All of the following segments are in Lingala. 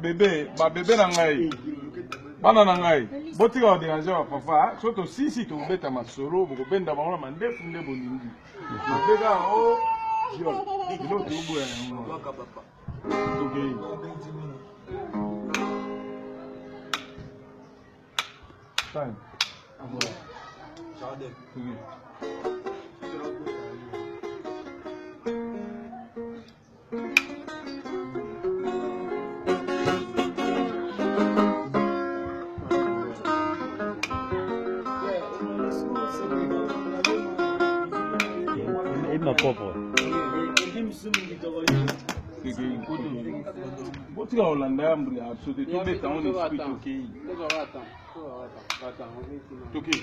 Bébé, bébé nangai. Bana nangai. Botika wa déranger wa papa. Soto sisi to beta masoro, boko benda bango mande funde bolingi. Bébé o yo. Ilo to ubu ya ngo. Waka papa. Okay. Time. Amora. Chade. Okay. Botika Holanda ambuli absolument tout bête on esprit toqué. Toqué.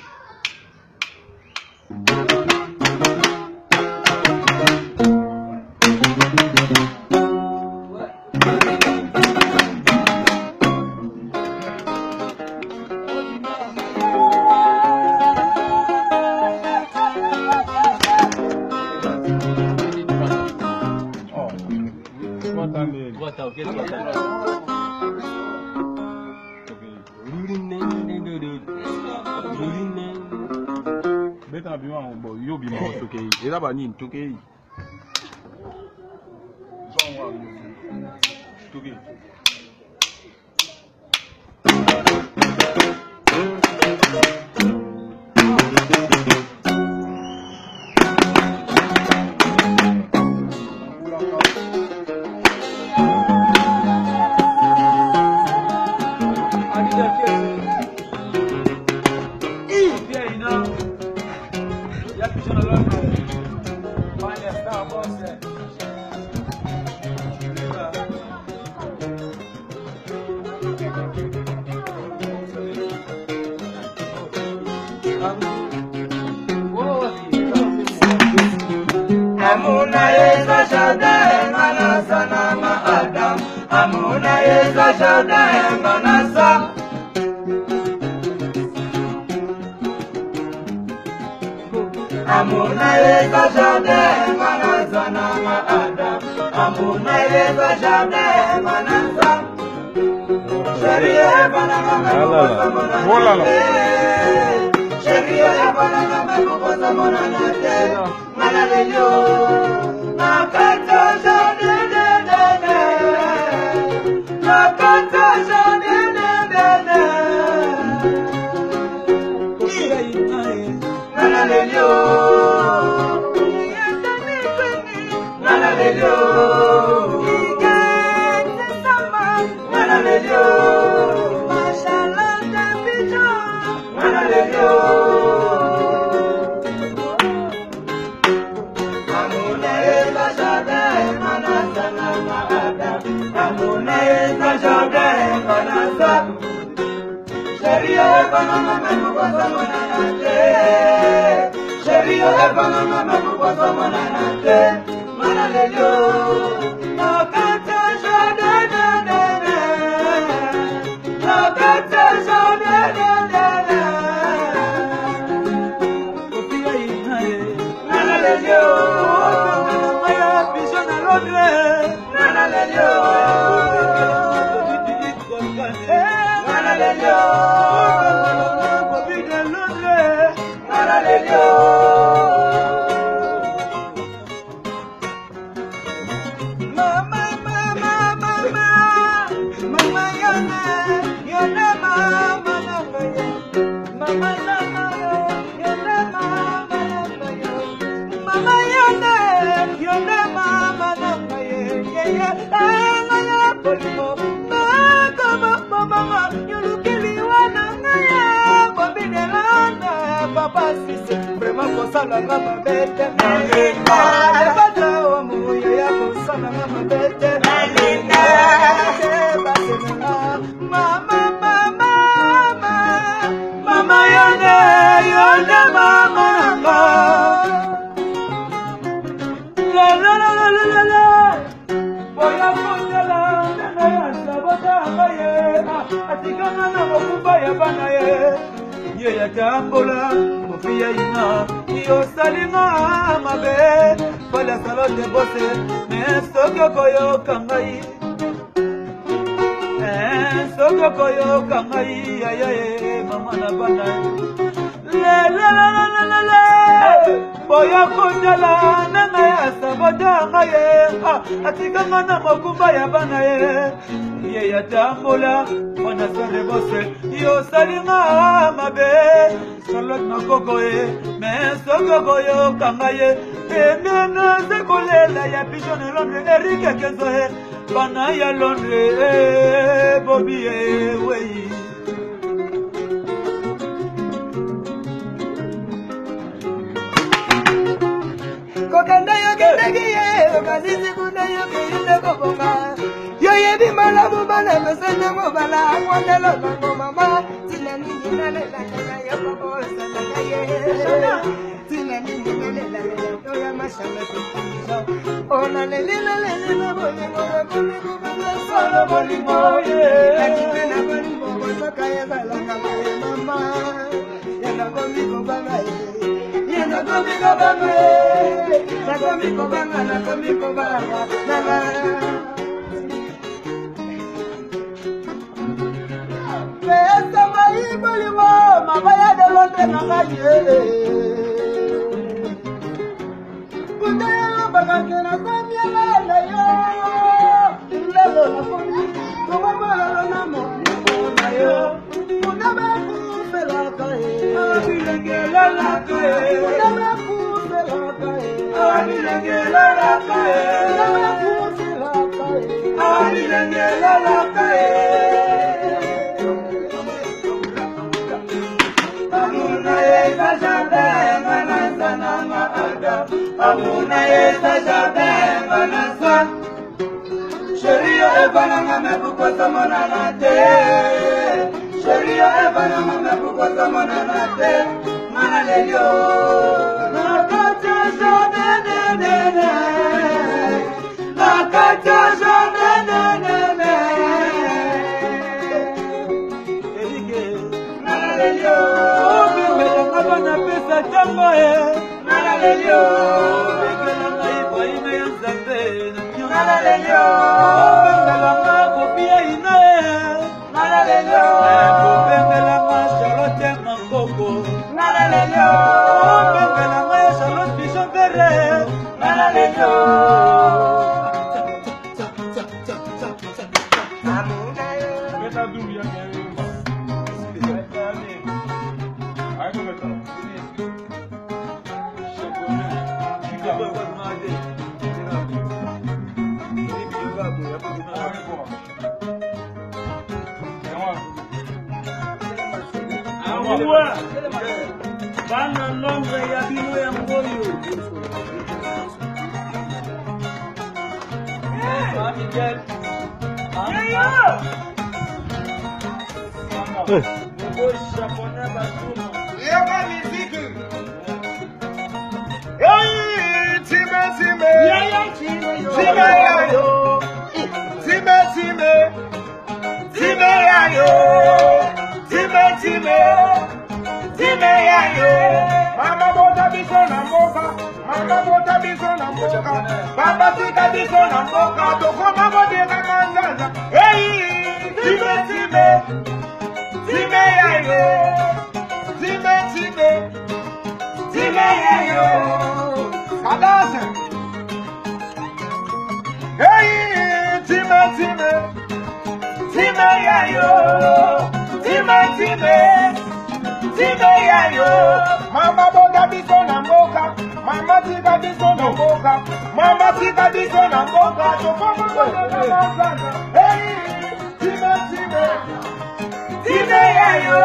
Beta bima bo yo bima toqué. Et là bani toqué. Toqué. Amuna yeza jardin manasa na maadam. Amuna yeza jardin manasa. Amuna yeza jardin manasa na maadam. Amuna yeza jardin manasa. Sheria banana mekosa monana. Sheria banana mekosa monana. Manalelio, nakata jane de de de, nakata jane de de de. Manalelio, manalelio, manalelio, mashallah de bijo, manalelio. Sheria banana mekosa monana. Sheria banana mekosa monana. Manalelio, nakata jade de de de, nakata jade de de de. Manalelio, maya pisona lodre. Manalelio. kopia ina yo salinga mabe pala salote bose mesoko koyo kangai soko koyo kangai ayaye mama na bana le boya kondala nanga ya sabota ngaye atika ngana mokumba ya bana ye ya tambola wana sore bose yo salinga mabe salot makoko me soko koyo kangaye engana sekolela ya pigeon Londres Eric Kenzo bana ya Londres Bobby wey kokanda yo kendegiye okasisi kuna yo kiyinde kobonga yo yebi mala mubala mesene mubala akwandelo nango mama tina nini nalela yo kobo sana ye tina nini nalela yo ya mashame kuzo ona lelila boye ngora kumi kubala solo bolingo ye akipena bolingo botoka ya balanga mama yana komi kubala ye nakomiko banga nana pesa maibolimo mabaya de Londres nakaye kundelo bakakena kwamiela na yo lelo nakomi komamalo namo na yo kunaba kufela kae abilengela la kae Amuna esa jabe manasa Sherio evananga mebukosa monanate Sherio evananga mebukosa monanate Manalelio Nakacha jabe nene Nakacha jabe nene Erike Manalelio Obimela kabana pesa tango Manalelio Bekela naiba ime yanzambe Manalelio Bengela nga kopia ina Manalelio Bengela nga Charlotte Mangoko Manalelio Bengela nga Charlotte Bichonvere Manalelio Beta dubi ya nyerumba Aiko beta Bana Londres ya bino ya mgoyo Mama bota biso na mboka, mama bota biso na mboka, baba tika biso na mboka, tokoma bodeka manzaza. Hey, time yayo, time yayo, kadase. Hey, time yayo, time yayo, mama boda biso na mboka, mama tika biso na mboka, mama tika biso na mboka, tokoma bodeka manzaza. Hey, time yayo,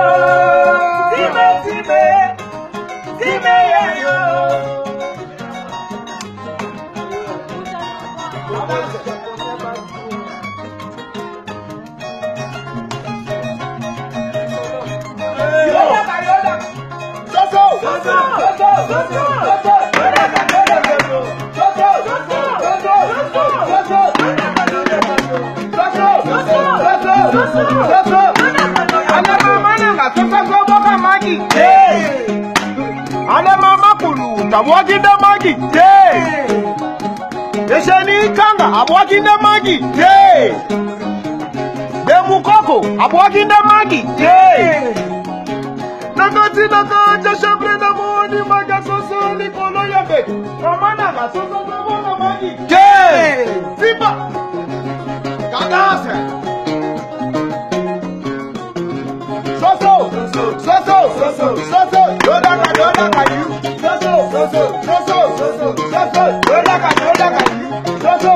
time yayo. abwakinde magi esheni kanga abwakinde magi demukoko abwakinde magi nakati nakanja shapre na moni maga soso likolo yabe kamana ga soso na magi simba kadase soso yodaka you soso yodaka you soso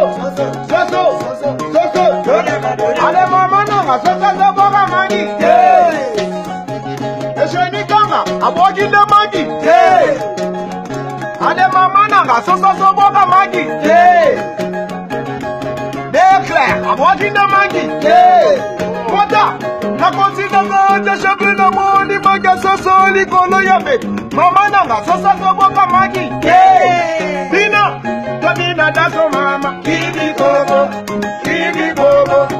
ale mama na soso boga magi esheni kanga abwakinde magi ale mama na soso boga magi declare abwakinde magi Mota, na consider the shopping no money, maga soso likolo yabe. Mama nanga soso boga magi. Dina, Tabina daso mama, kibi bobo.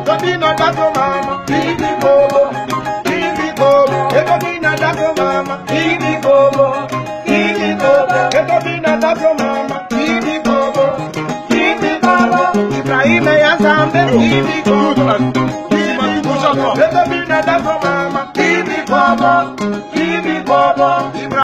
Tabina daso mama, kibi bobo. Tabina daso mama, kibi bobo. Tabina daso mama, kibi bobo. Ibrahim ya zambe, kibi bobo. Let the be that from mama, give me baba,